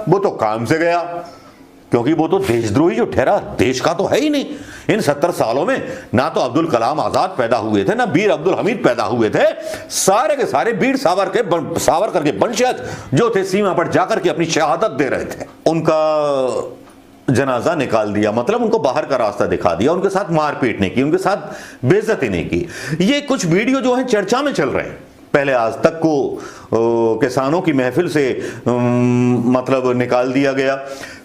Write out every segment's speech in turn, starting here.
वो तो काम से गया, क्योंकि वो तो देशद्रोही जो ठहरा देश का तो है ही नहीं। इन 70 सालों में ना तो अब्दुल कलाम आजाद पैदा हुए थे, ना वीर अब्दुल हमीद पैदा हुए थे। सारे के सारे वीर सावरकर के वंशज जो थे सीमा पर जाकर के अपनी शहादत दे रहे थे। उनका जनाजा निकाल दिया, मतलब उनको बाहर का रास्ता दिखा दिया, उनके साथ मारपीट नहीं की, उनके साथ बेइज्जती नहीं की। ये कुछ वीडियो जो है चर्चा में चल रहे हैं। पहले आज तक को किसानों की महफिल से मतलब निकाल दिया गया,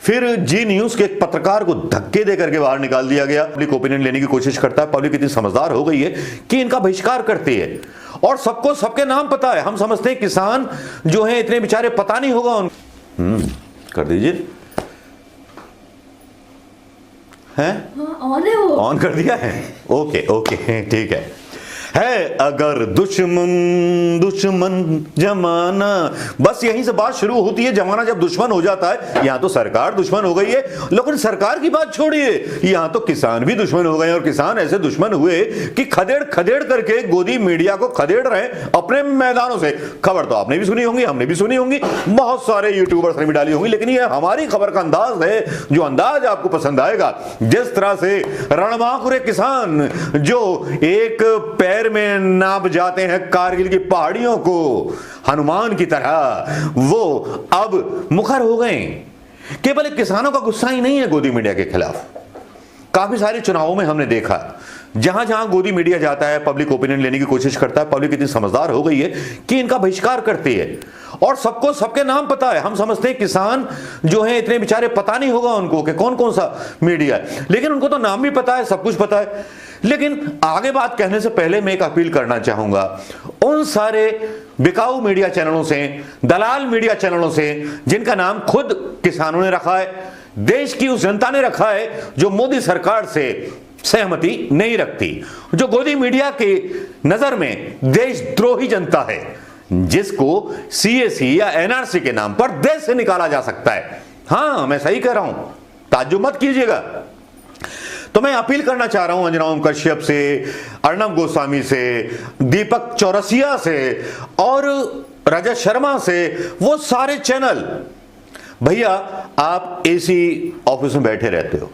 फिर जी न्यूज के एक पत्रकार को धक्के देकर के बाहर निकाल दिया गया। पब्लिक ओपिनियन लेने की कोशिश करता है। पब्लिक इतनी समझदार हो गई है कि इनका बहिष्कार करती है, और सबको सबके नाम पता है। हम समझते हैं किसान जो है इतने बेचारे पता नहीं होगा उन कर दीजिए है ऑन है, वो ऑन कर दिया है। ओके ओके ठीक है अगर दुश्मन दुश्मन जमाना, बस यहीं से बात शुरू होती है। जमाना जब दुश्मन हो जाता है, यहां तो सरकार दुश्मन हो गई है, लेकिन सरकार की बात छोड़िए, यहां तो किसान भी दुश्मन हो गए। और किसान ऐसे दुश्मन हुए कि खदेड़ खदेड़ करके गोदी मीडिया को खदेड़ रहे हैं अपने मैदानों से। खबर तो आपने भी सुनी होंगी, हमने भी सुनी होंगी, बहुत सारे यूट्यूबर्स ने भी डाली होंगी, लेकिन यह हमारी खबर का अंदाज है, जो अंदाज आपको पसंद आएगा। जिस तरह से रणबांकुरे किसान जो एक पैर में नाप जाते हैं कारगिल की पहाड़ियों को हनुमान की तरह, वो अब मुखर हो गए। केवल किसानों का गुस्सा ही नहीं है गोदी मीडिया के खिलाफ। काफी सारे चुनावों में हमने देखा, जहां जहां गोदी मीडिया जाता है, पब्लिक ओपिनियन लेने की कोशिश करता है। पब्लिक इतनी समझदार हो गई है कि इनका बहिष्कार करती है, और सबको सबके नाम पता है। हम समझते हैं किसान जो है इतने बेचारे पता नहीं होगा उनको कि कौन कौन सा मीडिया है, लेकिन उनको तो नाम भी पता है, सब कुछ पता है। लेकिन आगे बात कहने से पहले मैं एक अपील करना चाहूंगा उन सारे बिकाऊ मीडिया चैनलों से, दलाल मीडिया चैनलों से, जिनका नाम खुद किसानों ने रखा है, देश की उस जनता ने रखा है जो मोदी सरकार से सहमति नहीं रखती, जो गोदी मीडिया की नजर में देशद्रोही जनता है, जिसको सीएसी या एनआरसी के नाम पर देश से निकाला जा सकता है। हां, मैं सही कह रहा हूं, ताज्जुब मत कीजिएगा। तो मैं अपील करना चाह रहा हूं अंजना ओम कश्यप से, अर्णब गोस्वामी से, दीपक चौरसिया से और रजत शर्मा से, वो सारे चैनल, भैया आप एसी ऑफिस में बैठे रहते हो,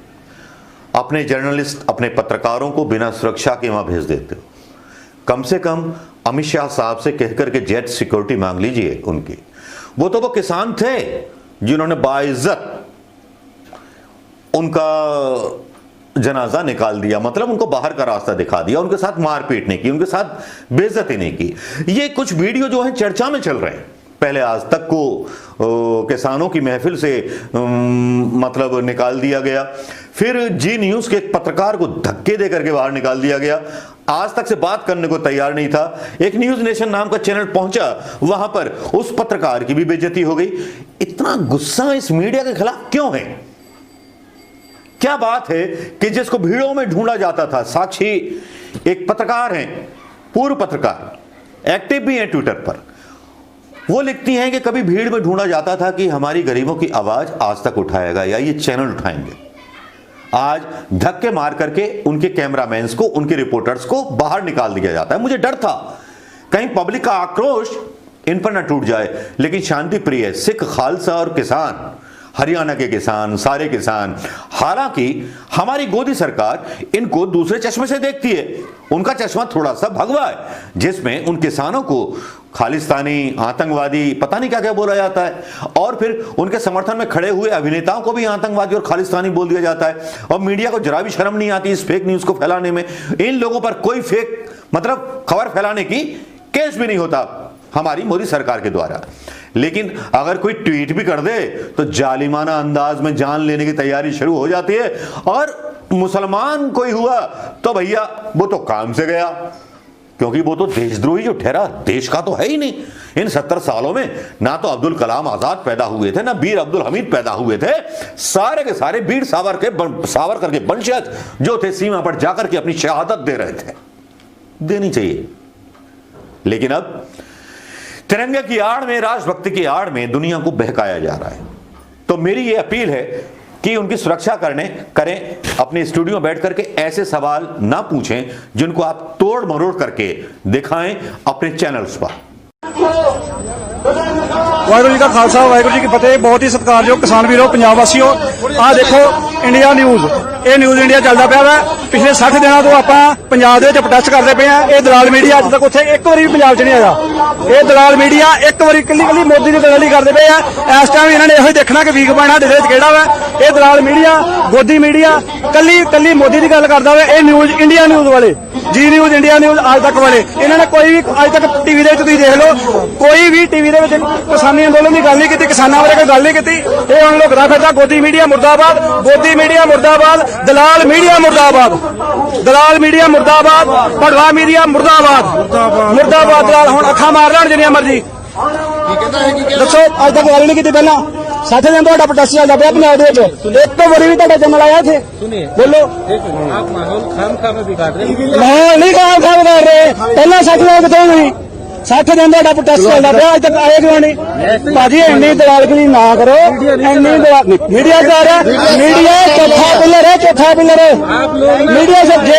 अपने जर्नलिस्ट, अपने पत्रकारों को बिना सुरक्षा के वहां भेज देते हो। कम से कम अमित शाह साहब से कहकर के जेट सिक्योरिटी मांग लीजिए उनकी। वो तो वो किसान थे जिन्होंने बाइज्जत उनका जनाजा निकाल दिया, मतलब उनको बाहर का रास्ता दिखा दिया, उनके साथ मारपीट नहीं की, उनके साथ बेइज्जती नहीं की। ये कुछ वीडियो जो है चर्चा में चल रहे हैं। पहले आज तक को किसानों की महफिल से मतलब निकाल दिया गया, फिर जी न्यूज के एक पत्रकार को धक्के देकर के बाहर निकाल दिया गया। आज तक से बात करने को तैयार नहीं था। एक न्यूज नेशन नाम का चैनल पहुंचा, वहां पर उस पत्रकार की भी बेइज्जती हो गई। इतना गुस्सा इस मीडिया के खिलाफ क्यों है? क्या बात है कि जिसको भीड़ों में ढूंढा जाता था, साक्षी एक पत्रकार हैं, पूर्व पत्रकार, एक्टिव भी हैं ट्विटर पर, वो लिखती हैं कि कभी भीड़ में ढूंढा जाता था कि हमारी गरीबों की आवाज आज तक उठाएगा या ये चैनल उठाएंगे। आज धक्के मार करके उनके कैमरामैन्स को, उनके रिपोर्टर्स को बाहर निकाल दिया जाता है। मुझे डर था कहीं पब्लिक का आक्रोश इन पर न टूट जाए, लेकिन शांति प्रिय सिख, खालसा और किसान, हरियाणा के किसान, सारे किसान, हालांकि हमारी गोदी सरकार इनको दूसरे चश्मे से देखती है। उनका चश्मा थोड़ा सा भगवा है, जिसमें उन किसानों को खालिस्तानी, आतंकवादी, पता नहीं क्या क्या बोला जाता है, और फिर उनके समर्थन में खड़े हुए अभिनेताओं को भी आतंकवादी और खालिस्तानी बोल दिया जाता है। और मीडिया को जरा भी शर्म नहीं आती इस फेक न्यूज को फैलाने में। इन लोगों पर कोई फेक मतलब खबर फैलाने की केस भी नहीं होता हमारी मोदी सरकार के द्वारा। लेकिन अगर कोई ट्वीट भी कर दे तो जालिमाना अंदाज में जान लेने की तैयारी शुरू हो जाती है। और मुसलमान कोई हुआ तो भैया वो तो काम से गया, क्योंकि वो तो देशद्रोही जो ठहरा देश का तो है ही नहीं। इन 70 सालों में ना तो अब्दुल कलाम आजाद पैदा हुए थे, ना वीर अब्दुल हमीद पैदा हुए थे। सारे के सारे वीर सावरकर के वंशज जो थे सीमा पर जाकर के अपनी शहादत दे रहे थे। देनी चाहिए, लेकिन अब तिरंगे की आड़ में, राष्ट्रभक्ति की आड़ में दुनिया को बहकाया जा रहा है। तो मेरी ये अपील है कि उनकी सुरक्षा करें, अपने स्टूडियो में बैठ करके ऐसे सवाल ना पूछें जिनको आप तोड़ मरोड़ करके दिखाएं अपने चैनल्स पर। वाहिगुरू जी का खालसा वाहिगुरू जी की फतेह। बहुत ही सत्कारयोग किसान वीरों पंजाब वासियों, आ देखो इंडिया न्यूज़, ये न्यूज़ इंडिया चलता पाया वा। पिछले 60 दिनों तो आप पंजाब दे विच प्रोटेस्ट करते पे हैं। ये दलाल मीडिया अज तक उत्थे एक बारी भी पंजाब च नहीं आया। ये दलाल मीडिया एक बारी कली कली मोदी की दलाली करते पे हैं। इस टाइम इन्होंने यही देखना कि वीक पॉइंट साडे विच किहड़ा वा। ये दलाल मीडिया, गोदी मीडिया कली कली मोदी की गल करदा वा। ये न्यूज़ इंडिया न्यूज़ वाले, जी न्यूज़, इंडिया न्यूज़, आज तक वाले, इन्होंने कोई भी अज तक टीवी दे तुसीं देख लो, कोई भी टीवी दे विच किसानी अंदोलन की गल नहीं की, किसानों बारे कोई गल नहीं की। ये हुण लुकदा फिरदा गोदी मीडिया मुर्दाबाद, गोदी मीडिया मुर्दाबाद, दलाल मीडिया मुर्दाबाद, दलाल मीडिया मुर्दाबाद, भड़वा मीडिया मुर्दाबाद, मुर्दाबाद। दलाल हुण अखां मार लैण जिन्नियां मर्जी। दसो अज तक गल नहीं की पहला 60 दिन तो प्रोटेस्ट चलता पाया पंजाब दे विच, एक तो बड़ी भी तुहाडा जमल आया इत्थे। बोलो आप माहौल खामखा में बिगाड़ रहे हैं। माहौल नहीं काम कर रहे, पहला 60 दिन कितों हुई, 60 दिन तो प्रोटेस्ट चलता पाया, अज तक आए क्यों नहीं? भाजी इन्नी दलालगिरी ना करो, इन्नी मीडिया कर, मीडिया चौथा पिलर है, चौथा पिलर है मीडिया से। जे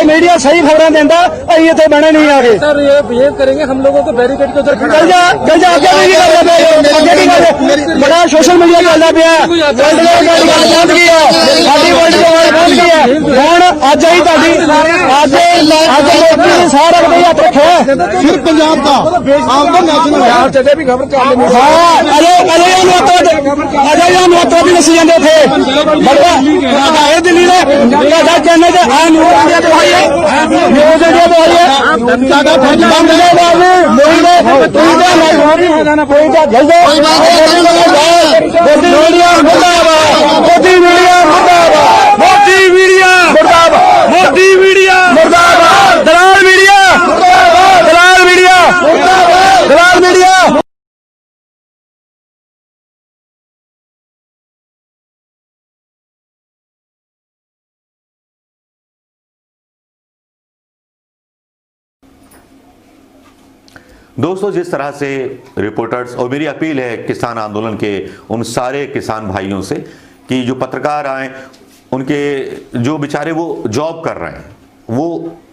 मीडिया सही खबर देंदा असीं इत्थे बने नहीं आ गए। सर ये बिहेव करेंगे हम लोगों को बैरिकेड के उधर चल जा आगे भी करना पाया, आगे भी कर बड़ा सोशल मीडिया चलता पाया, वर्ल्ड बंद किया, साडी वर्ल्ड बंद किया। हुण अज ही तुहाडी अज लोग सारा कोई हथ रखिया सिर्फ पंजाब का, आप तो नेशनल यार चले भी खबर चल रही। हां अजय नोटो भी नसी जांदे थे बड़ा आए दिल्ली दे ਤੁਹਾਡਾ ਚੈਨਲ ਤੇ ਆ ਨਿਊਜ਼ ਇੰਡੀਆ ਤੋਂ ਆਈ ਹੈ, ਨਿਊਜ਼ ਇੰਡੀਆ ਤੋਂ ਆਈ ਹੈ। ਤੁਹਾਡਾ ਬੰਦ ਦੇ ਬਾਬੂ ਮੋਈ ਦੇ ਕੋਈ ਦਾ ਨਹੀਂ ਹੈਗਾ ਨਾ, ਕੋਈ ਦਾ ਜਲਦੋ ਮੋਦੀ ਮੀਡੀਆ ਮੁਰਦਾਬਾਦ, ਮੋਦੀ ਮੀਡੀਆ ਮੁਰਦਾਬਾਦ, ਮੋਦੀ ਮੀਡੀਆ ਮੁਰਦਾਬਾਦ, ਮੋਦੀ ਮੀਡੀਆ ਮੁਰਦਾਬਾਦ, ਦਲਾਲ ਮੀਡੀਆ ਮੁਰਦਾਬਾਦ, दलाल मीडिया मुर्दाबाद, दलाल मीडिया। दोस्तों, जिस तरह से रिपोर्टर्स, और मेरी अपील है किसान आंदोलन के उन सारे किसान भाइयों से कि जो पत्रकार आए, उनके जो बेचारे वो जॉब कर रहे हैं, वो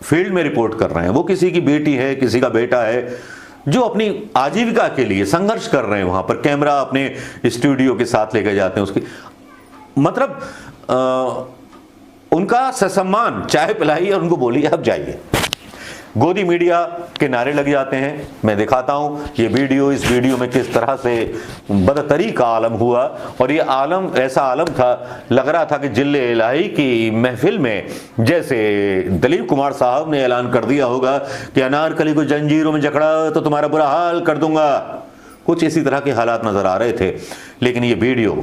फील्ड में रिपोर्ट कर रहे हैं, वो किसी की बेटी है, किसी का बेटा है, जो अपनी आजीविका के लिए संघर्ष कर रहे हैं, वहां पर कैमरा अपने स्टूडियो के साथ लेकर जाते हैं, उसकी मतलब उनका ससम्मान चाय पिलाई और उनको बोलिए अब जाइए। गोदी मीडिया के नारे लग जाते हैं। मैं दिखाता हूं ये वीडियो, इस वीडियो में किस तरह से बदतरी का आलम हुआ, और ये आलम ऐसा आलम था, लग रहा था कि जिले इलाही की महफिल में जैसे दिलीप कुमार साहब ने ऐलान कर दिया होगा कि अनारकली को जंजीरों में जकड़ा तो तुम्हारा बुरा हाल कर दूंगा। कुछ इसी तरह के हालात नजर आ रहे थे। लेकिन ये वीडियो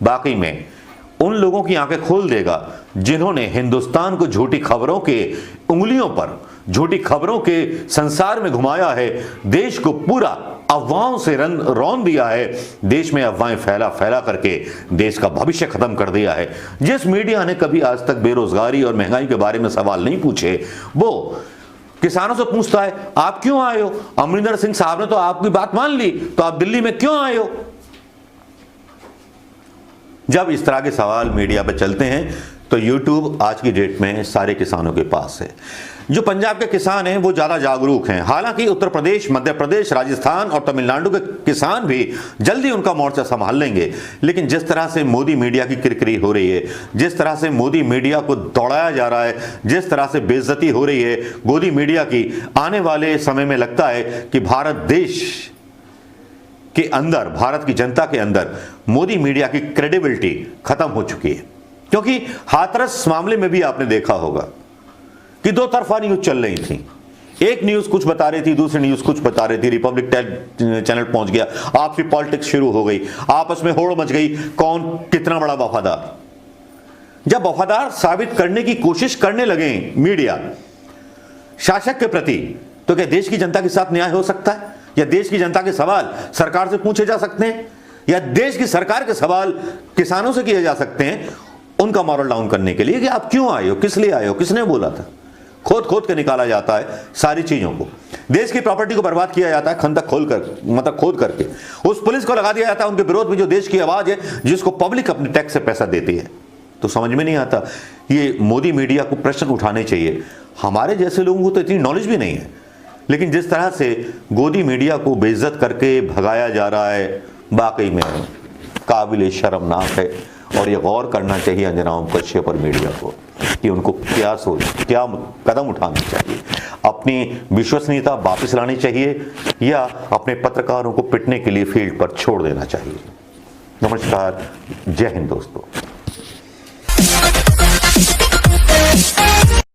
वाकई में उन लोगों की आंखें खोल देगा जिन्होंने हिंदुस्तान को झूठी खबरों के उंगलियों पर, झूठी खबरों के संसार में घुमाया है, देश को पूरा अफवाहों से रौंद दिया है, देश में अफवाहें फैला फैला करके देश का भविष्य खत्म कर दिया है। जिस मीडिया ने कभी आज तक बेरोजगारी और महंगाई के बारे में सवाल नहीं पूछे, वो किसानों से पूछता है आप क्यों आए हो? अमरिंदर सिंह साहब ने तो आपकी बात मान ली, तो आप दिल्ली में क्यों आए हो? जब इस तरह के सवाल मीडिया पर चलते हैं तो YouTube आज की डेट में सारे किसानों के पास है। जो पंजाब के किसान हैं वो ज़्यादा जागरूक हैं। हालांकि उत्तर प्रदेश, मध्य प्रदेश, राजस्थान और तमिलनाडु के किसान भी जल्दी उनका मोर्चा संभाल लेंगे। लेकिन जिस तरह से मोदी मीडिया की किरकिरी हो रही है, जिस तरह से मोदी मीडिया को दौड़ाया जा रहा है, जिस तरह से बेइज्जती हो रही है मोदी मीडिया की, आने वाले समय में लगता है कि भारत देश के अंदर, भारत की जनता के अंदर मोदी मीडिया की क्रेडिबिलिटी खत्म हो चुकी है। क्योंकि हाथरस मामले में भी आपने देखा होगा कि दो तरफा न्यूज चल रही थी। एक न्यूज कुछ बता रही थी, दूसरी न्यूज कुछ बता रही थी। रिपब्लिक चैनल पहुंच गया, आपसी पॉलिटिक्स शुरू हो गई, आपस में होड़ मच गई, कौन कितना बड़ा वफादार। जब वफादार साबित करने की कोशिश करने लगे मीडिया शासक के प्रति, तो क्या देश की जनता के साथ न्याय हो सकता है? या देश की जनता के सवाल सरकार से पूछे जा सकते हैं? या देश की सरकार के सवाल किसानों से किए जा सकते हैं उनका मॉरल डाउन करने के लिए कि आप क्यों आए हो, किस लिए आए हो, किसने बोला था? खोद खोद के निकाला जाता है सारी चीजों को। देश की प्रॉपर्टी को बर्बाद किया जाता है खंदक खोल कर, मतलब खोद करके। उस पुलिस को लगा दिया जाता है उनके विरोध में जो देश की आवाज है, जिसको पब्लिक अपने टैक्स से पैसा देती है। तो समझ में नहीं आता। ये मोदी मीडिया को प्रश्न उठाने चाहिए। हमारे जैसे लोगों को तो इतनी नॉलेज भी नहीं है लेकिन जिस तरह से गोदी मीडिया को बेइज्जत करके भगाया जा रहा है, वाकई में काबिल शर्मनाक है। और ये गौर करना चाहिए अंजना ओम कश्यप और मीडिया को कि उनको क्या कदम उठाने चाहिए। अपनी विश्वसनीयता वापस लानी चाहिए या अपने पत्रकारों को पिटने के लिए फील्ड पर छोड़ देना चाहिए। नमस्कार, जय हिंद दोस्तों।